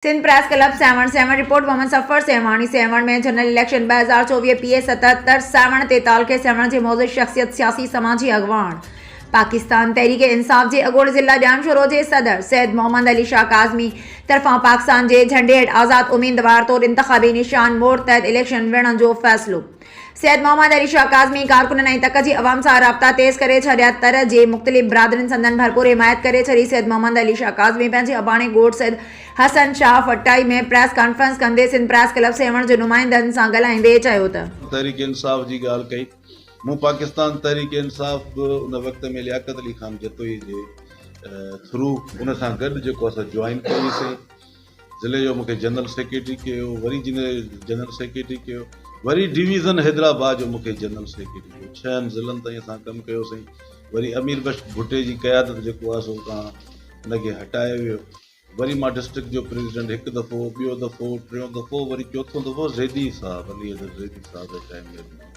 Sindh press club Sehwan report Mohammad Safar Sewani सेवण में general election 2024 PA 77 सेवण ते तालुके सेवण के मौजूद शख्सियत सियासी समाजी अगवान पाकिस्तान तहरीक इंसाफ के अगोड़ जिला बयान शुरो के सदर सैयद मोहम्मद अली शाह काज़मी तरफा पाकिस्तान के झंडे हेठ आज़ाद उम्मीदवार तौर इंतखाबी निशान मोड़ तहत इलेक्शन विढ़ण जो फैसलो। सैयद मोहम्मद अली शाह काज़मी कारकुनन ऐं तक जी अवाम से राब्ता तेज़ करे छड़िया तर जे मुख्तलिफ़ बिरादरीन संदन भरपूर हिमायत करे छड़ी। सैयद मोहम्मद अली शाह काज़मी पंहिंजे अबाणे ॻोठ सैयद हसन शाह फटाई में प्रेस कॉन्फ्रेंस कंदे सिंध प्रेस क्लब सेवण के नुमाइंदनि सां ॻाल्हाईंदे चयो त तहरीक इंसाफ की गाल कई। मूं पाकिस्तान तहरीक इंसाफ उन वक्त में लियाकत अली खान जतोई जे थ्रू उन सां गॾु जेको असां जॉइन कयोसीं। ज़िले जो मूंखे जनरल सेक्रेटरी कयो, वरी जनरल सेक्रेटरी कयो, वरी डिवीज़न हैदराबाद जो मूंखे जनरल सेक्रेटरी कयो। 6 ज़िलनि ताईं असां कमु कयोसीं। वरी अमीर बख्श भुट्टे जी क़यादत जेको आहे सो उतां उनखे हटायो वियो। वरी मां डिस्ट्रिक्ट जो प्रेसिडेंट हिकु दफ़ो, ॿियो दफ़ो, टियों दफ़ो, वरी चौथों दफ़ो ज़ैदी साहब अली ज़ैदी साहब जे टाइम में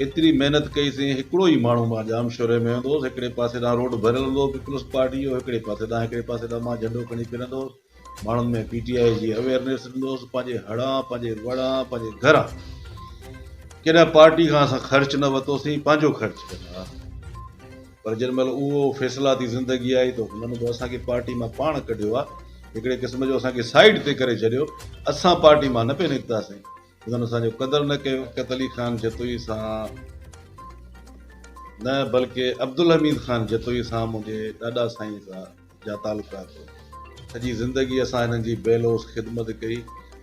एतिरी महिनत कईसीं। हिकिड़ो ई माण्हू मां जाम शोरे में हूंदो हुउसि, हिकिड़े पासे ॾांहुं रोड भरियल हूंदो पीपल्स पार्टी जो, हिकिड़े पासे ॾांहुं मां झंडो खणी फिरंदो हुउसि। माण्हुनि में PTI जी अवेयरनेस ॾींदो हुउसि, पंहिंजे हड़ां, पंहिंजे वड़ां, पंहिंजे घरां। केॾा पार्टी खां असां ख़र्च न वरितोसीं, पंहिंजो ख़र्च कंदा। पर जंहिं महिल उहो फ़ैसिलाती ज़िंदगी आई त हुननि बि असांखे पार्टी मां पाण कढियो आहे। हिकिड़े क़िस्म जो असांखे साइड ते करे छॾियो। असां पार्टी मां न पिए निकितासीं। हुननि असांजो क़दुरु न कयो। लियाकत अली खान जतोई सां न बल्कि अब्दुल हमीद खान जतोई सां मुंहिंजे ॾाॾा साईं सां जा तालुकात हो। सॼी ज़िंदगी असां हिननि जी बेलोस ख़िदमत कई।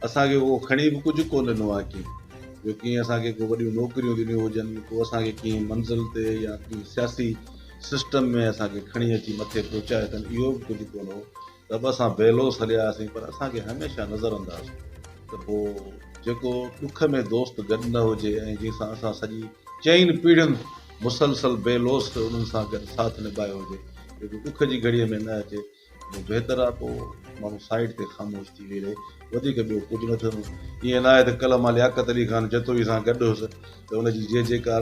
असांखे उहो खणी बि कुझु कोन ॾिनो आहे की जो कीअं असांखे को वॾियूं नौकरियूं ॾिनियूं हुजनि, को असांखे कीअं मंज़िल ते या कीअं सियासी सिस्टम में असांखे खणी अची मथे पहुचाए अथनि, इहो बि कुझु कोन हो। त बि असां बेलोस हलियासीं, पर असांखे हमेशह नज़र अंदाज़ त पोइ जेको ॾुख में दोस्त गॾु न हुजे ऐं जंहिंसां असां सॼी 4 पीढ़ियुनि मुसलसल बेलोस उन्हनि सां गॾु साथ निभायो हुजे, जेको ॾुख जी घड़ीअ में न अचे, पोइ बहितर आहे पोइ माण्हू साइड ते ख़ामोश थी वेही रहे। वधीक ॿियो कुझु न थियणो। ईअं न आहे त कल्ह मां लियाकत अली खान जतोई सां गॾु हुउसि त हुनजी जे जेकार